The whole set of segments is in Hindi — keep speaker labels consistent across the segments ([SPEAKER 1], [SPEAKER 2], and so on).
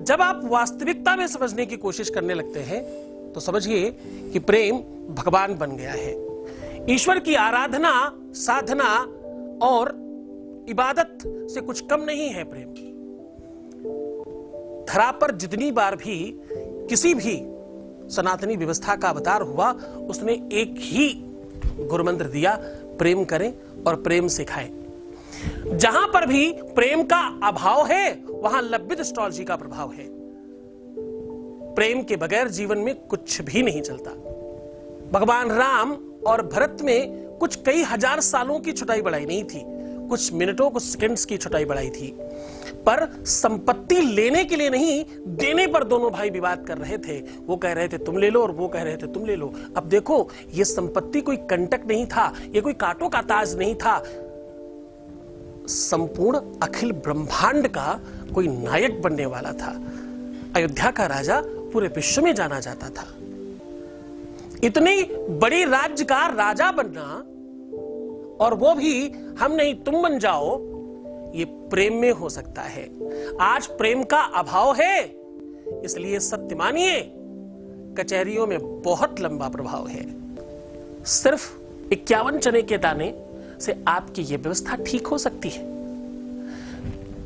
[SPEAKER 1] जब आप वास्तविकता में समझने की कोशिश करने लगते हैं तो समझिए कि प्रेम भगवान बन गया है। ईश्वर की आराधना, साधना और इबादत से कुछ कम नहीं है प्रेम। धरा पर जितनी बार भी किसी भी सनातनी व्यवस्था का अवतार हुआ, उसने एक ही गुरुमंत्र दिया, प्रेम करें और प्रेम सिखाएं। जहां पर भी प्रेम का अभाव है वहां लब्बित एस्ट्रोलॉजी का प्रभाव है। प्रेम के बगैर जीवन में कुछ भी नहीं चलता। भगवान राम और भरत में कुछ कई हजार सालों की छुटाई बढ़ाई नहीं थी, कुछ मिनटों कुछ सेकंड्स की छुटाई बढ़ाई थी, पर संपत्ति लेने के लिए नहीं, देने पर दोनों भाई विवाद कर रहे थे। वो कह रहे थे तुम ले लो और वो कह रहे थे तुम ले लो। अब देखो, ये संपत्ति कोई कंटक नहीं था, ये कोई कांटों का ताज नहीं था, संपूर्ण अखिल ब्रह्मांड का कोई नायक बनने वाला था। अयोध्या का राजा पूरे विश्व में जाना जाता था। इतनी बड़ी राज्य का राजा बनना, और वो भी हम नहीं तुम बन जाओ, ये प्रेम में हो सकता है। आज प्रेम का अभाव है, इसलिए सत्य मानिए, कचहरियों में बहुत लंबा प्रभाव है। सिर्फ 51 चने के दाने से आपकी यह व्यवस्था ठीक हो सकती है।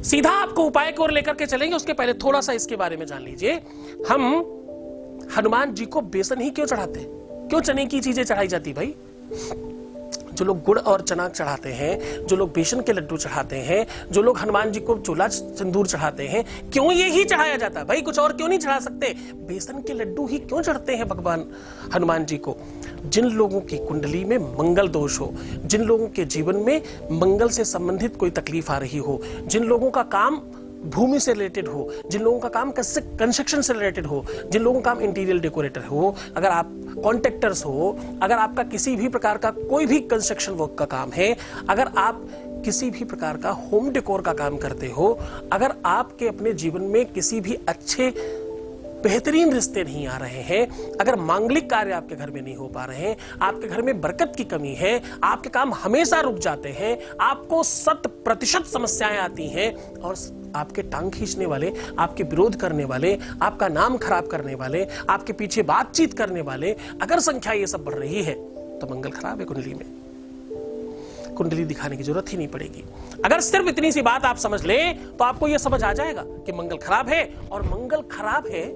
[SPEAKER 1] सीधा आपको उपाय की ओर लेकर के चलेंगे, उसके पहले थोड़ा सा इसके बारे में जान लीजिए। हम हनुमान जी को बेसन ही क्यों चढ़ाते हैं? क्यों चने की चीजें चढ़ाई जाती भाई? जो लोग गुड़ और चना चढ़ाते हैं, जो लोग बेसन के लड्डू चढ़ाते हैं, जो लोग हनुमान जी को चूल्हा सिंदूर चढ़ाते हैं, क्यों ये ही चढ़ाया जाता है भाई? कुछ और क्यों नहीं चढ़ा सकते? बेसन के लड्डू ही क्यों चढ़ते हैं भगवान हनुमान जी को? जिन लोगों की कुंडली में मंगल दोष हो, जिन लोगों के जीवन में मंगल से संबंधित कोई तकलीफ आ रही हो, जिन लोगों का काम भूमि से रिलेटेड हो, जिन लोगों का काम कंस्ट्रक्शन से रिलेटेड हो, जिन लोगों का काम इंटीरियर डेकोरेटर हो, अगर आप कॉन्ट्रैक्टर्स हो, अगर आपका किसी भी प्रकार का कोई भी कंस्ट्रक्शन वर्क का काम है, अगर आप किसी भी प्रकार का होम डेकोर का काम करते हो, अगर आपके अपने जीवन में किसी भी अच्छे बेहतरीन रिश्ते नहीं आ रहे हैं, अगर मांगलिक कार्य आपके घर में नहीं हो पा रहे हैं, आपके घर में बरकत की कमी है, आपके काम हमेशा रुक जाते हैं, आपको 100% समस्याएं आती हैं, और आपके टांग खींचने वाले, आपके विरोध करने वाले, आपका नाम खराब करने वाले, आपके पीछे बातचीत करने वाले, अगर संख्या ये सब बढ़ रही है तो मंगल खराब है कुंडली में। कुंडली दिखाने की जरूरत ही नहीं पड़ेगी। अगर सिर्फ इतनी सी बात आप समझ ले तो आपको यह समझ आ जाएगा कि मंगल खराब है, और मंगल खराब है,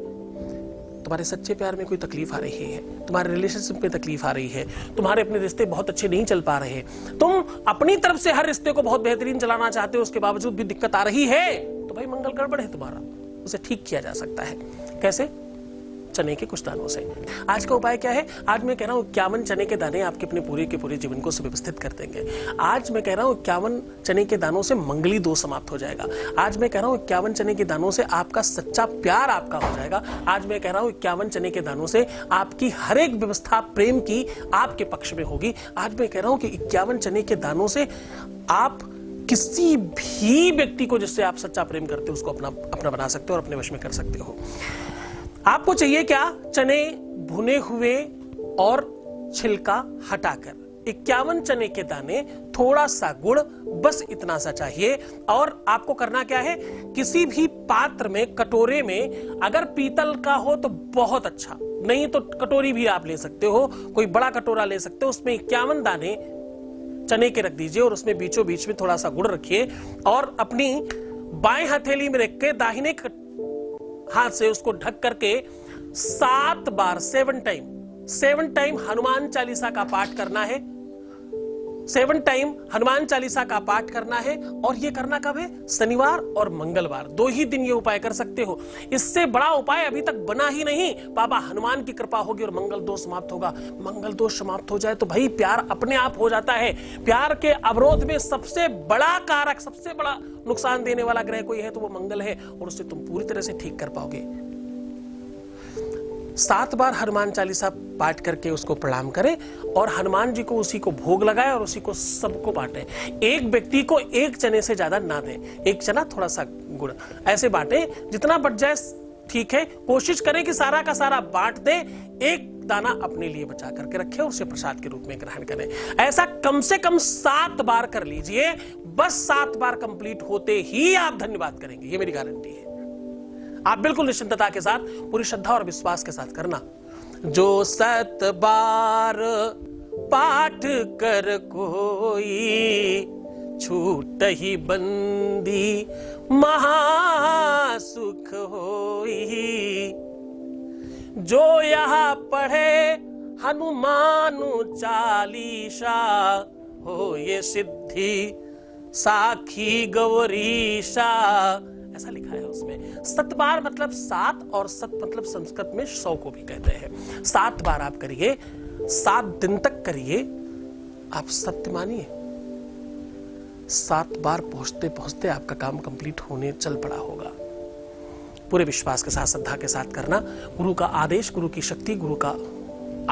[SPEAKER 1] तुम्हारे सच्चे प्यार में कोई तकलीफ आ रही है, तुम्हारे रिलेशनशिप में तकलीफ आ रही है, तुम्हारे अपने रिश्ते बहुत अच्छे नहीं चल पा रहे हैं, तुम अपनी तरफ से हर रिश्ते को बहुत बेहतरीन चलाना चाहते हो, उसके बावजूद भी दिक्कत आ रही है, तो भाई मंगल गड़बड़ है तुम्हारा। उसे ठीक किया जा सकता है। कैसे? चने के कुछ दानों से। आज का उपाय क्या है? आज मैं कह रहा हूं 51 चने के दाने आपके अपने पूरे के पूरे जीवन को सुव्यवस्थित कर देंगे। आज मैं कह रहा हूं 51 चने के दानों से मंगली दोष समाप्त हो जाएगा। आज मैं कह रहा हूं 51 चने के दानों से आपका सच्चा प्यार आपका हो जाएगा। आज मैं कह रहा हूं 51 चने के दानों से आपकी हर एक व्यवस्था प्रेम की आपके पक्ष में होगी। आज मैं कह रहा हूं कि 51 चने के दानों से आप किसी भी व्यक्ति को जिससे आप सच्चा प्रेम करते हो उसको अपना बना सकते हो और अपने वश में कर सकते हो। आपको चाहिए क्या? चने भुने हुए और छिलका हटाकर 51 चने के दाने, थोड़ा सा गुड़, बस इतना सा चाहिए। और आपको करना क्या है? किसी भी पात्र में, कटोरे में, अगर पीतल का हो तो बहुत अच्छा, नहीं तो कटोरी भी आप ले सकते हो, कोई बड़ा कटोरा ले सकते हो, उसमें 51 दाने चने के रख दीजिए और उसमें बीचों बीच में थोड़ा सा गुड़ रखिए और अपनी बाएं हथेली में रख के दाहिने हाथ से उसको ढक करके 7 बार 7 टाइम हनुमान चालीसा का पाठ करना है। 7 टाइम हनुमान चालीसा का पाठ करना है। और ये करना कब है? शनिवार और मंगलवार, 2 ही दिन ये उपाय कर सकते हो। इससे बड़ा उपाय अभी तक बना ही नहीं। बाबा हनुमान की कृपा होगी और मंगल दोष समाप्त होगा। मंगल दोष समाप्त हो जाए तो भाई प्यार अपने आप हो जाता है। प्यार के अवरोध में सबसे बड़ा कारक, सबसे बड़ा नुकसान देने वाला ग्रह कोई है तो वो मंगल है, और उससे तुम पूरी तरह से ठीक कर पाओगे। 7 बार हनुमान चालीसा पाठ करके उसको प्रणाम करें और हनुमान जी को उसी को भोग लगाए और उसी को सबको बांटे। एक व्यक्ति को 1 चने से ज्यादा ना दें। 1 चना, थोड़ा सा गुड़, ऐसे बांटे, जितना बच जाए ठीक है। कोशिश करें कि सारा का सारा बांट दे, 1 दाना अपने लिए बचा करके रखें और उसे प्रसाद के रूप में ग्रहण करें। ऐसा कम से कम 7 बार कर लीजिए। बस 7 बार कंप्लीट होते ही आप धन्यवाद करेंगे, ये मेरी गारंटी है। आप बिल्कुल निश्चिंतता के साथ, पूरी श्रद्धा और विश्वास के साथ करना। जो 7 बार पाठ कर कोई, छूट ही बंदी महासुख होई। जो यहाँ पढ़े हनुमान चालीसा, हो ये सिद्धि साखी गौरीशा। ऐसा लिखा है उसमें। 7 बार मतलब 7, और 7 मतलब संस्कृत में 100 को भी कहते हैं। 7 बार आप करिए, 7 दिन तक करिए, आप सत्य मानिए 7 बार पहुंचते पहुंचते आपका काम कंप्लीट होने चल पड़ा होगा। पूरे विश्वास के साथ, श्रद्धा के साथ करना। गुरु का आदेश, गुरु की शक्ति, गुरु का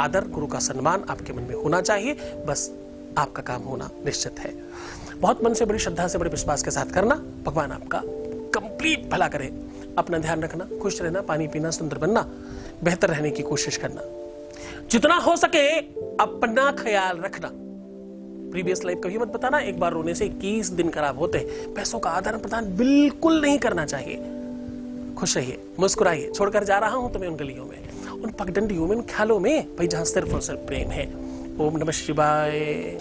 [SPEAKER 1] आदर, गुरु का सम्मान आपके मन में होना चाहिए। बस आपका काम होना निश्चित है। बहुत मन से, बड़ी श्रद्धा से, बड़े विश्वास के साथ करना। भगवान आपका कंप्लीट भला करे। अपना ध्यान रखना, खुश रहना, पानी पीना, सुंदर बनना, बेहतर रहने की कोशिश करना, जितना हो सके अपना ख्याल रखना। प्रीवियस लाइफ कभी मत बताना। एक बार रोने से 21 दिन खराब होते हैं। पैसों का आदान प्रदान बिल्कुल नहीं करना चाहिए। खुश रहिए, मुस्कुराइए। छोड़कर जा रहा हूं तुम्हें उन गलियों में, उन पगडंडियों में, उन ख्यालों में, भाई जहां सिर्फ और सिर्फ प्रेम है। ओम नमः शिवाय।